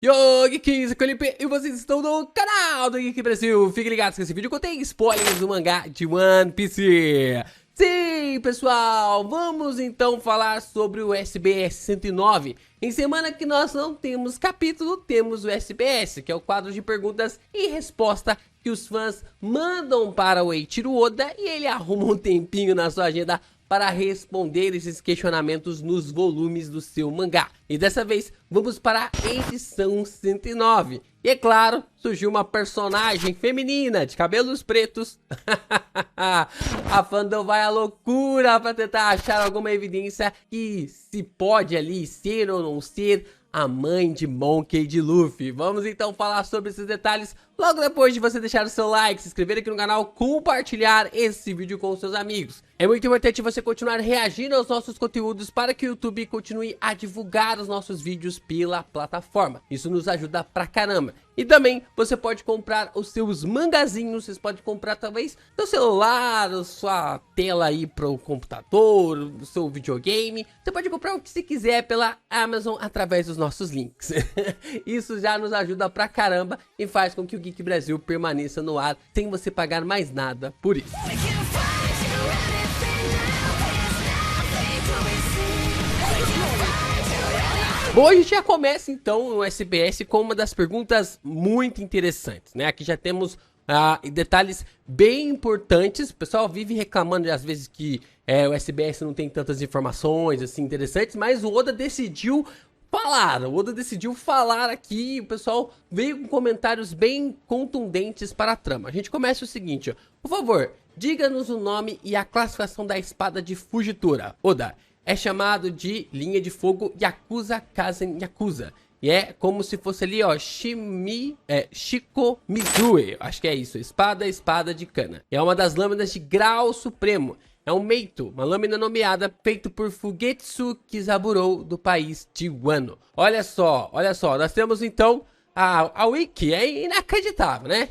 Yo, Geeks, Felipe, e vocês estão no canal do Geek Brasil. Fiquem ligados que esse vídeo contém spoilers do mangá de One Piece. Sim, pessoal, vamos então falar sobre o SBS 109. Em semana que nós não temos capítulo, temos o SBS, que é o quadro de perguntas e resposta que os fãs mandam para o Eiichiro Oda e ele arruma um tempinho na sua agenda para responder esses questionamentos nos volumes do seu mangá. E dessa vez vamos para a edição 109. E é claro, surgiu uma personagem feminina de cabelos pretos. A fandom vai à loucura para tentar achar alguma evidência que se pode ali ser ou não ser a mãe de Monkey e de Luffy. Vamos então falar sobre esses detalhes logo depois de você deixar o seu like, se inscrever aqui no canal, compartilhar esse vídeo com os seus amigos. É muito importante você continuar reagindo aos nossos conteúdos para que o YouTube continue a divulgar os nossos vídeos pela plataforma. Isso nos ajuda pra caramba. E também você pode comprar os seus mangazinhos, vocês podem comprar talvez no celular, sua tela aí pro computador, o seu videogame. Você pode comprar o que você quiser pela Amazon através dos nossos links. Isso já nos ajuda pra caramba e faz com que o Geek Brasil permaneça no ar sem você pagar mais nada por isso. Bom, a gente já começa então no SBS com uma das perguntas muito interessantes, né? Aqui já temos detalhes bem importantes. O pessoal vive reclamando às vezes que o SBS não tem tantas informações assim interessantes, mas o Oda decidiu falar aqui. O pessoal veio com comentários bem contundentes para a trama. A gente começa o seguinte, ó. Por favor, diga-nos o nome e a classificação da espada de Fujitora. Oda, é chamado de linha de fogo Yakuza Kazen Yakuza. E é como se fosse ali, ó, Shiko Mizue. Acho que é isso, espada de cana. É uma das lâminas de grau supremo. É um meito, uma lâmina nomeada, feito por Fugetsu Kizaburou, do país de Wano. Olha só, nós temos então a Wiki, é inacreditável, né?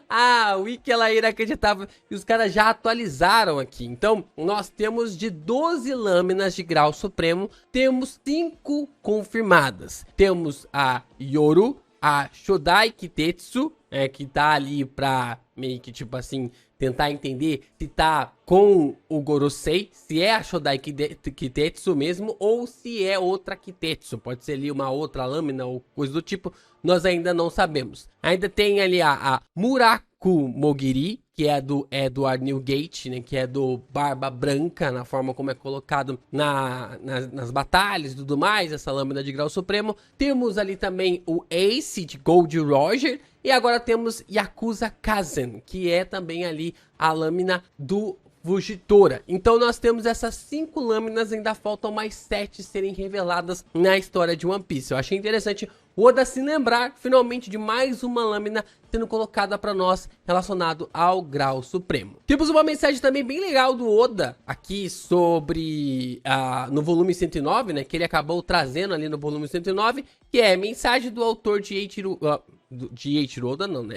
A Wiki, ela é inacreditável e os caras já atualizaram aqui. Então, nós temos de 12 lâminas de grau supremo, temos 5 confirmadas. Temos a Yoru, a Shodai Kitetsu, que tá ali pra meio que tipo assim, tentar entender se tá com o Gorosei, se é a Shodai Kitetsu mesmo, ou se é outra Kitetsu. Pode ser ali uma outra lâmina ou coisa do tipo, nós ainda não sabemos. Ainda tem ali a Muraku Mogiri, que é do Edward Newgate, né, que é do Barba Branca, na forma como é colocado nas batalhas e tudo mais, essa lâmina de grau supremo. Temos ali também o Ace de Gold Roger, e agora temos Yakuza Kazen, que é também ali a lâmina do Fujitora. Então nós temos essas 5 lâminas, ainda faltam mais 7 serem reveladas na história de One Piece. Eu achei interessante o Oda se lembrar finalmente de mais uma lâmina sendo colocada para nós relacionado ao grau supremo. Temos uma mensagem também bem legal do Oda aqui sobre no volume 109, né, que ele acabou trazendo ali no volume 109, que é mensagem do autor de Eiichiro Oda não, né?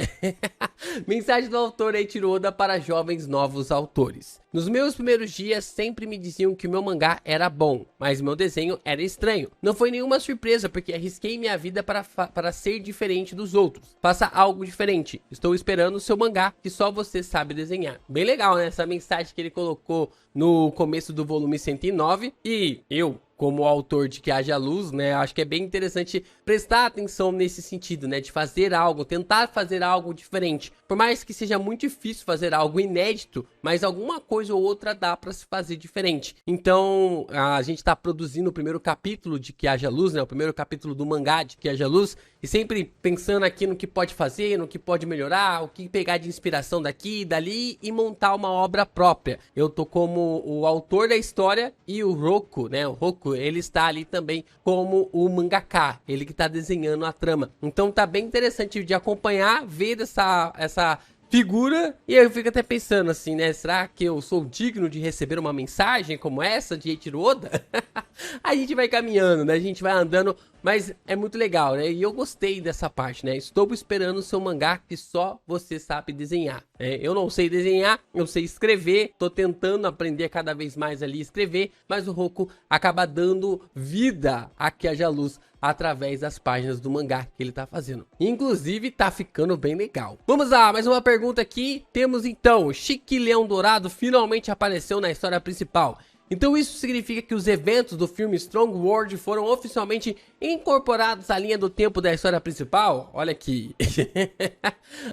Mensagem do autor Eiichiro Oda para jovens novos autores. Nos meus primeiros dias sempre me diziam que o meu mangá era bom, mas meu desenho era estranho. Não foi nenhuma surpresa porque arrisquei minha vida para ser diferente dos outros. Faça algo diferente. Estou esperando o seu mangá que só você sabe desenhar. Bem legal, né? Essa mensagem que ele colocou no começo do volume 109. E eu, como autor de Que Haja Luz, né, acho que é bem interessante prestar atenção nesse sentido, né, de fazer algo, tentar fazer algo diferente. Por mais que seja muito difícil fazer algo inédito, mas alguma coisa ou outra dá para se fazer diferente. Então, a gente tá produzindo o primeiro capítulo de Que Haja Luz, né, o primeiro capítulo do mangá de Que Haja Luz, e sempre pensando aqui no que pode fazer, no que pode melhorar, o que pegar de inspiração daqui e dali e montar uma obra própria. Eu tô como o autor da história e o Roku, né, o Roku, ele está ali também como o mangaka, ele que está desenhando a trama. Então tá bem interessante de acompanhar, ver essa figura, e eu fico até pensando assim, né, será que eu sou digno de receber uma mensagem como essa de Eiichiro Oda? A gente vai caminhando, né, a gente vai andando, mas é muito legal, né, e eu gostei dessa parte, né, estou esperando o seu mangá que só você sabe desenhar. Eu não sei desenhar, eu sei escrever, tô tentando aprender cada vez mais ali a escrever, mas o Roku acaba dando vida a Que Haja Luz através das páginas do mangá que ele tá fazendo. Inclusive, tá ficando bem legal. Vamos lá, mais uma pergunta aqui. Temos então, Chique Leão Dourado finalmente apareceu na história principal. Então isso significa que os eventos do filme Strong World foram oficialmente incorporados à linha do tempo da história principal? Olha aqui.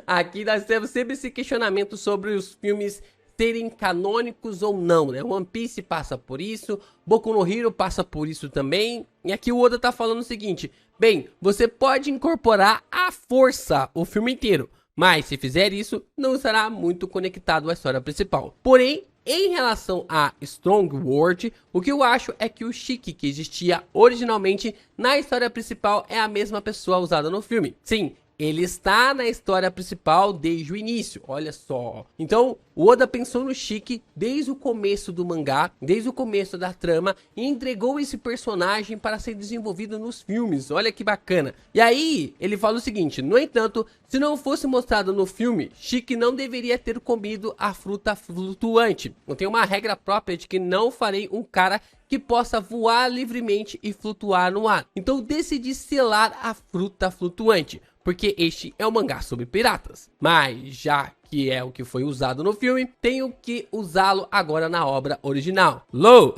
Aqui nós temos sempre esse questionamento sobre os filmes serem canônicos ou não, né? One Piece passa por isso, Boku no Hero passa por isso também. E aqui o Oda tá falando o seguinte: bem, você pode incorporar à força o filme inteiro, mas se fizer isso, não estará muito conectado à história principal. Porém, em relação a Strong World, o que eu acho é que o Chique que existia originalmente na história principal é a mesma pessoa usada no filme. Sim, ele está na história principal desde o início, olha só. Então, o Oda pensou no Chique desde o começo do mangá, desde o começo da trama, e entregou esse personagem para ser desenvolvido nos filmes, olha que bacana. E aí, ele fala o seguinte: no entanto, se não fosse mostrado no filme, Chique não deveria ter comido a fruta flutuante. Eu tenho uma regra própria de que não farei um cara que possa voar livremente e flutuar no ar. Então decidi selar a fruta flutuante, porque este é um mangá sobre piratas. Mas já que é o que foi usado no filme, tenho que usá-lo agora na obra original. LOL!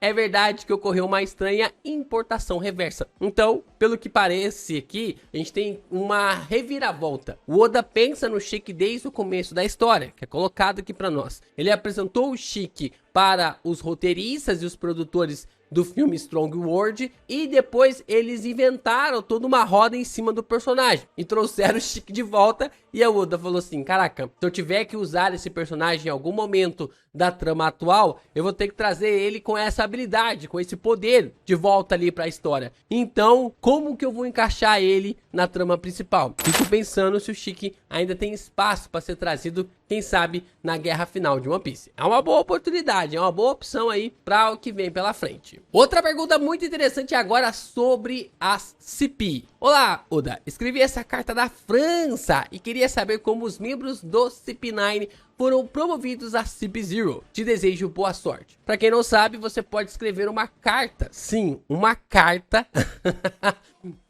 É verdade que ocorreu uma estranha importação reversa. Então, pelo que parece aqui, a gente tem uma reviravolta. O Oda pensa no Chique desde o começo da história, que é colocado aqui pra nós. Ele apresentou o Chique para os roteiristas e os produtores do filme Strong World, e depois eles inventaram toda uma roda em cima do personagem e trouxeram o Chique de volta. E a Oda falou assim: caraca, se eu tiver que usar esse personagem em algum momento da trama atual, eu vou ter que trazer ele com essa habilidade, com esse poder de volta ali pra história. Então, como que eu vou encaixar ele na trama principal? Fico pensando se o Chique ainda tem espaço para ser trazido, quem sabe, na guerra final de One Piece. É uma boa oportunidade, é uma boa opção aí para o que vem pela frente. Outra pergunta muito interessante agora sobre as CP. Olá, Oda, escrevi essa carta da França e queria saber como os membros do CP9 foram promovidos a CP0. Te desejo boa sorte. Para quem não sabe, você pode escrever uma carta, sim, uma carta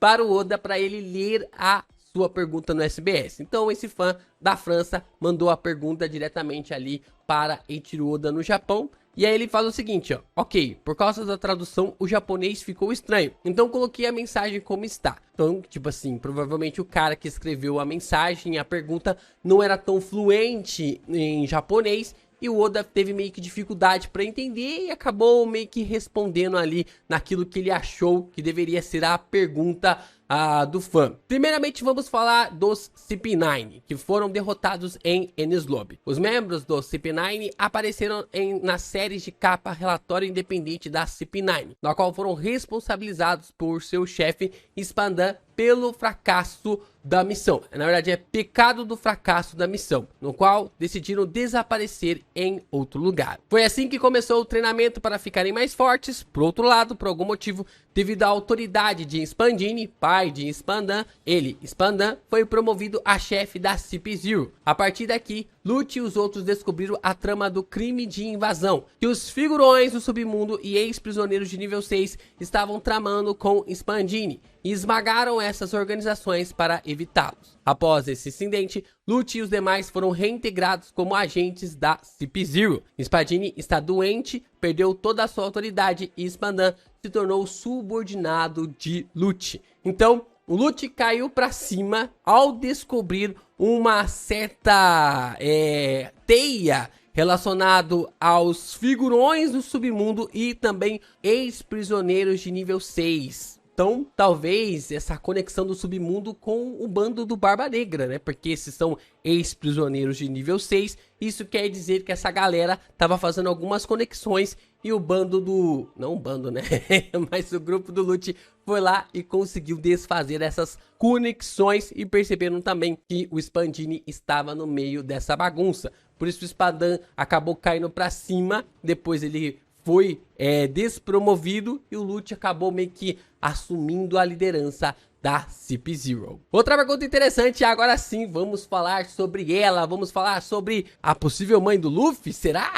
para o Oda para ele ler a sua pergunta no SBS. Então esse fã da França mandou a pergunta diretamente ali para Eiichiro Oda no Japão. E aí ele fala o seguinte, ó: ok, por causa da tradução o japonês ficou estranho, então coloquei a mensagem como está. Então, tipo assim, provavelmente o cara que escreveu a mensagem, a pergunta, não era tão fluente em japonês, e o Oda teve meio que dificuldade para entender e acabou meio que respondendo ali naquilo que ele achou que deveria ser a pergunta do fã. Primeiramente vamos falar dos CP9, que foram derrotados em Enies Lobby. Os membros do CP9 apareceram nas séries de capa relatório independente da CP9, na qual foram responsabilizados por seu chefe Spandan pelo fracasso da missão. Na verdade é pecado do fracasso da missão, no qual decidiram desaparecer em outro lugar. Foi assim que começou o treinamento para ficarem mais fortes. Por outro lado, por algum motivo, devido à autoridade de Spandini, pai de Spandan, ele, Spandan, foi promovido a chefe da CP0. A partir daqui, Lute e os outros descobriram a trama do crime de invasão, que os figurões do submundo e ex-prisioneiros de nível 6 estavam tramando com Spandini, e esmagaram essas organizações para evitá-los. Após esse incidente, Lute e os demais foram reintegrados como agentes da CP0. Spadini está doente, perdeu toda a sua autoridade e Spandan se tornou subordinado de Lute. Então, o Lute caiu para cima ao descobrir uma certa teia relacionado aos figurões do submundo e também ex-prisioneiros de nível 6. Então, talvez essa conexão do submundo com o bando do Barba Negra, né? Porque esses são ex-prisioneiros de nível 6. Isso quer dizer que essa galera tava fazendo algumas conexões e o bando do... não o bando, né? Mas o grupo do Lute foi lá e conseguiu desfazer essas conexões e perceberam também que o Spandini estava no meio dessa bagunça. Por isso o Spandan acabou caindo pra cima, depois ele foi despromovido e o Lute acabou meio que assumindo a liderança da CP0. Outra pergunta interessante, agora sim, vamos falar sobre ela, vamos falar sobre a possível mãe do Luffy, será?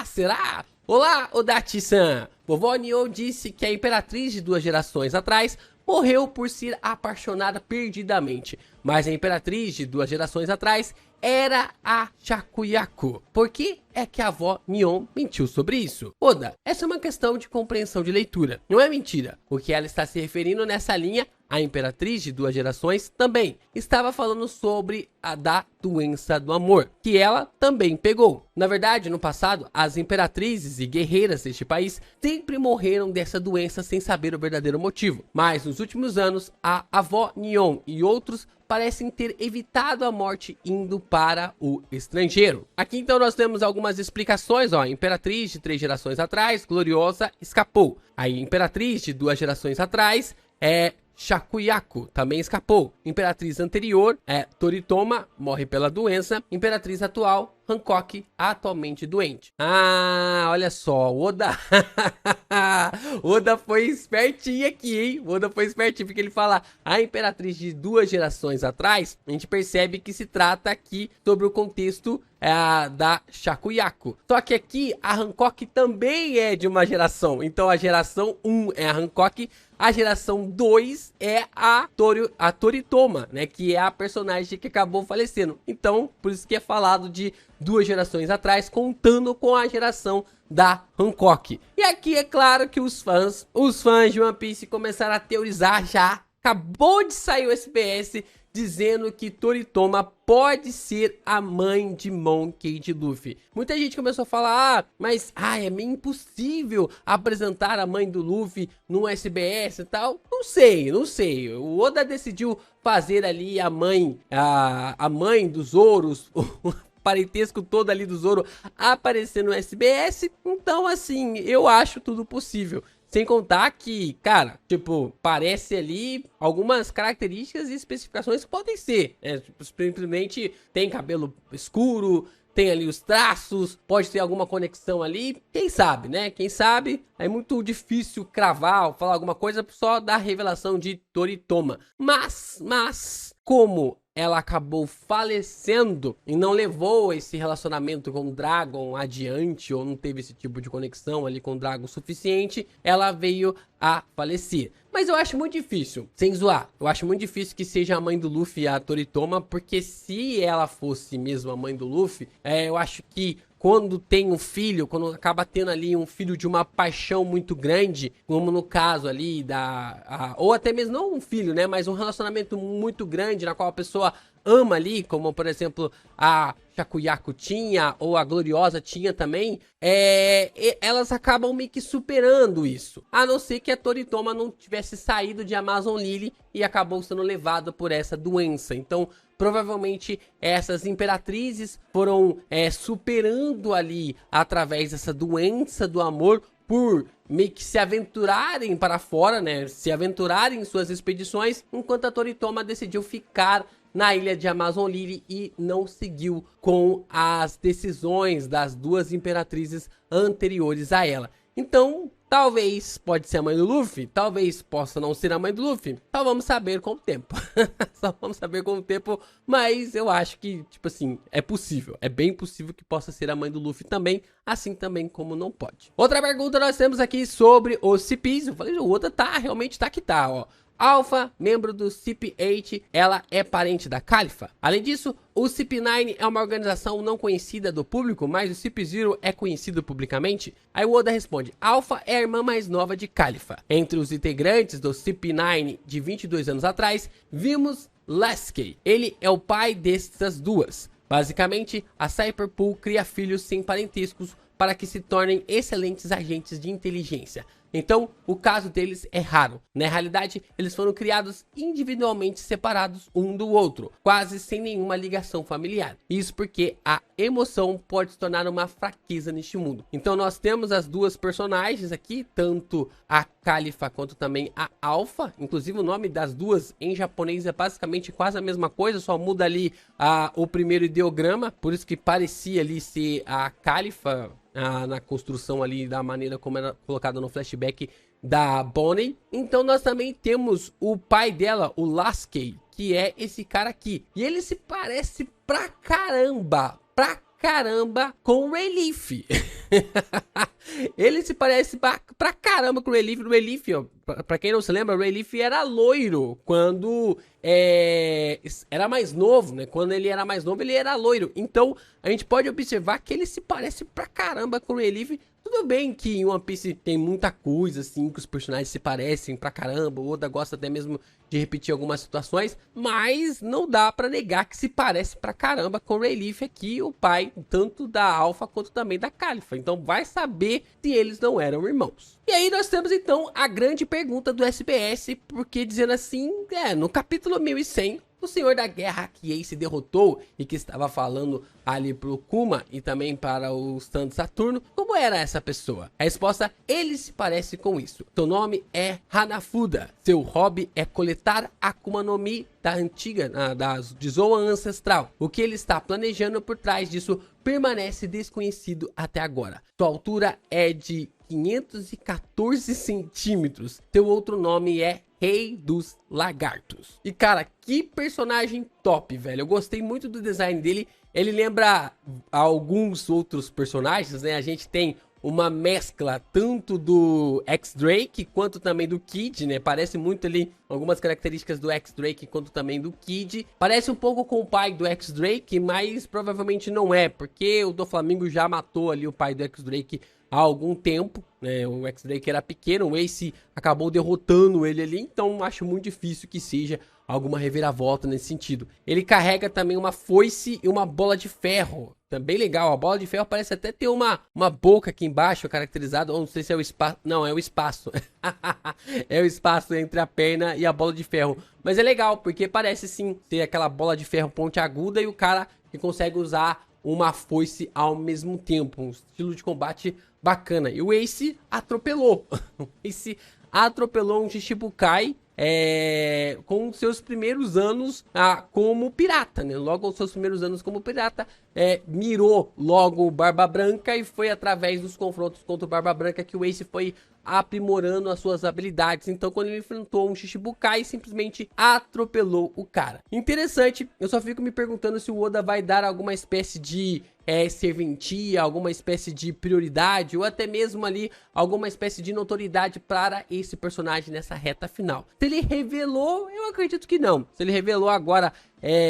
Olá, Odachi-san! Vovó Nio disse que a imperatriz de 2 gerações atrás morreu por ser apaixonada perdidamente. Mas a imperatriz de 2 gerações atrás era a Shakuyaku. Por que é que a avó Nihon mentiu sobre isso? Oda, essa é uma questão de compreensão de leitura, não é mentira. O que ela está se referindo nessa linha, a imperatriz de 2 gerações também estava falando sobre a da doença do amor, que ela também pegou. Na verdade, no passado, as imperatrizes e guerreiras deste país sempre morreram dessa doença sem saber o verdadeiro motivo. Mas nos últimos anos, a avó Nihon e outros parecem ter evitado a morte indo para o estrangeiro. Aqui então nós temos algumas explicações, ó. A imperatriz de 3 gerações atrás, Gloriosa, escapou. A imperatriz de 2 gerações atrás Shakuyaku também escapou. Imperatriz anterior Toritoma, morre pela doença. Imperatriz atual, Hancock, atualmente doente. Ah, olha só, Oda Oda foi espertinho aqui, hein? Oda foi espertinho, porque ele fala a imperatriz de 2 gerações atrás. A gente percebe que se trata aqui sobre o contexto da Shakuyaku. Só que aqui a Hancock também é de uma geração. Então a geração 1 é a Hancock, a geração 2 é a Toritoma, né? Que é a personagem que acabou falecendo. Então, por isso que é falado de 2 gerações atrás, contando com a geração da Hancock. E aqui é claro que os fãs de One Piece começaram a teorizar já. Acabou de sair o SBS dizendo que Toritoma pode ser a mãe de Monkey D. Luffy. Muita gente começou a falar, mas é meio impossível apresentar a mãe do Luffy no SBS e tal. Não sei. O Oda decidiu fazer ali a mãe do Zoro, o parentesco todo ali do Zoro aparecer no SBS. Então, assim, eu acho tudo possível. Sem contar que, cara, tipo, parece ali algumas características e especificações que podem ser, né? Tipo, simplesmente tem cabelo escuro, tem ali os traços, pode ter alguma conexão ali. Quem sabe, né? Quem sabe? É muito difícil cravar ou falar alguma coisa só da revelação de Toritoma. Mas, como ela acabou falecendo e não levou esse relacionamento com o Dragon adiante, ou não teve esse tipo de conexão ali com o Dragon suficiente, ela veio a falecer. Mas eu acho muito difícil, sem zoar, eu acho muito difícil que seja a mãe do Luffy a Toritoma, porque se ela fosse mesmo a mãe do Luffy, eu acho que quando tem um filho, quando acaba tendo ali um filho de uma paixão muito grande, como no caso ali ou até mesmo não um filho, né, mas um relacionamento muito grande na qual a pessoa ama ali, como por exemplo a Shakuyaku tinha, ou a Gloriosa tinha também, elas acabam meio que superando isso. A não ser que a Toritoma não tivesse saído de Amazon Lily e acabou sendo levada por essa doença. Então, provavelmente essas imperatrizes foram superando ali através dessa doença do amor, por meio que se aventurarem para fora, né? Se aventurarem em suas expedições, enquanto a Toritoma decidiu ficar na ilha de Amazon Lily e não seguiu com as decisões das 2 imperatrizes anteriores a ela. Então, talvez pode ser a mãe do Luffy, talvez possa não ser a mãe do Luffy. Só vamos saber com o tempo. Só vamos saber com o tempo, mas eu acho que, tipo assim, é possível. É bem possível que possa ser a mãe do Luffy também, assim também como não pode. Outra pergunta nós temos aqui sobre os CPs. Eu falei, o Oda realmente tá que tá, ó. Alpha, membro do CP8, ela é parente da Califa. Além disso, o CP9 é uma organização não conhecida do público, mas o CP0 é conhecido publicamente. Aí o Oda responde, Alpha é a irmã mais nova de Califa. Entre os integrantes do CP9 de 22 anos atrás, vimos Lasky. Ele é o pai dessas duas. Basicamente, a Cyberpool cria filhos sem parentescos para que se tornem excelentes agentes de inteligência. Então, o caso deles é raro. Na realidade, eles foram criados individualmente separados um do outro, quase sem nenhuma ligação familiar. Isso porque a emoção pode se tornar uma fraqueza neste mundo. Então, nós temos as 2 personagens aqui, tanto a Califa quanto também a Alpha. Inclusive, o nome das 2 em japonês é basicamente quase a mesma coisa, só muda ali o primeiro ideograma. Por isso que parecia ali ser a Califa, na construção ali, da maneira como era colocada no flashback da Bonnie. Então nós também temos o pai dela, o Lasky, que é esse cara aqui. E ele se parece pra caramba caramba com o Rayleigh. Ele se parece pra caramba com o Rayleigh. O Rayleigh, ó, pra quem não se lembra, o Rayleigh era loiro quando era mais novo, né? Quando ele era mais novo, ele era loiro. Então, a gente pode observar que ele se parece pra caramba com o Rayleigh. Tudo bem que em One Piece tem muita coisa, assim, que os personagens se parecem pra caramba. O Oda gosta até mesmo de repetir algumas situações, mas não dá pra negar que se parece pra caramba com o Rayleigh aqui, o pai tanto da Alpha quanto também da Califa. Então vai saber se eles não eram irmãos. E aí nós temos então a grande pergunta do SBS, porque dizendo assim, no capítulo 1100, o Senhor da Guerra que Ace derrotou e que estava falando ali pro Kuma e também para o Santo Saturno, como era essa pessoa? A resposta, ele se parece com isso. Seu nome é Hanafuda. Seu hobby é coletar Akuma no Mi da antiga, de Zoan ancestral. O que ele está planejando por trás disso permanece desconhecido até agora. Sua altura é de 514 centímetros. Seu outro nome é Rei dos Lagartos. E cara, que personagem top, velho. Eu gostei muito do design dele. Ele lembra alguns outros personagens, né? A gente tem uma mescla tanto do X-Drake quanto também do Kid, né? Parece muito ali algumas características do X-Drake quanto também do Kid. Parece um pouco com o pai do X-Drake, mas provavelmente não é, porque o Doflamingo já matou ali o pai do X-Drake há algum tempo, né? O X-Drake era pequeno, o Ace acabou derrotando ele ali, então acho muito difícil que seja alguma reviravolta nesse sentido. Ele carrega também uma foice e uma bola de ferro, também legal. A bola de ferro parece até ter uma boca aqui embaixo caracterizada, ou não sei se é o espaço, não, é o espaço. É o espaço entre a perna e a bola de ferro, mas é legal, porque parece sim ter aquela bola de ferro pontiaguda e o cara que consegue usar uma foice ao mesmo tempo, um estilo de combate bacana. E o Ace atropelou. O Ace atropelou um Shichibukai com seus primeiros anos como pirata, né? Logo aos seus primeiros anos como pirata, mirou logo o Barba Branca e foi através dos confrontos contra o Barba Branca que o Ace foi aprimorando as suas habilidades. Então quando ele enfrentou um Shichibukai, simplesmente atropelou o cara. Interessante, eu só fico me perguntando se o Oda vai dar alguma espécie de serventia, alguma espécie de prioridade ou até mesmo ali alguma espécie de notoriedade para esse personagem nessa reta final. Se ele revelou, eu acredito que não. Se ele revelou agora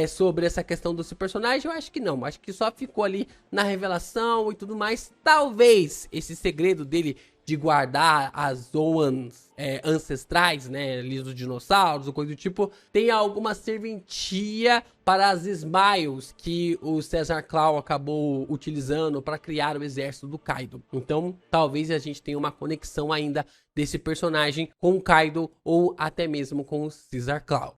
sobre essa questão desse personagem, eu acho que não. Acho que só ficou ali na revelação e tudo mais. Talvez esse segredo dele de guardar as Zoans ancestrais, né, ali dos dinossauros ou coisa do tipo, tem alguma serventia para as Smiles que o Caesar Claw acabou utilizando para criar o exército do Kaido. Então, talvez a gente tenha uma conexão ainda desse personagem com o Kaido ou até mesmo com o Caesar Claw.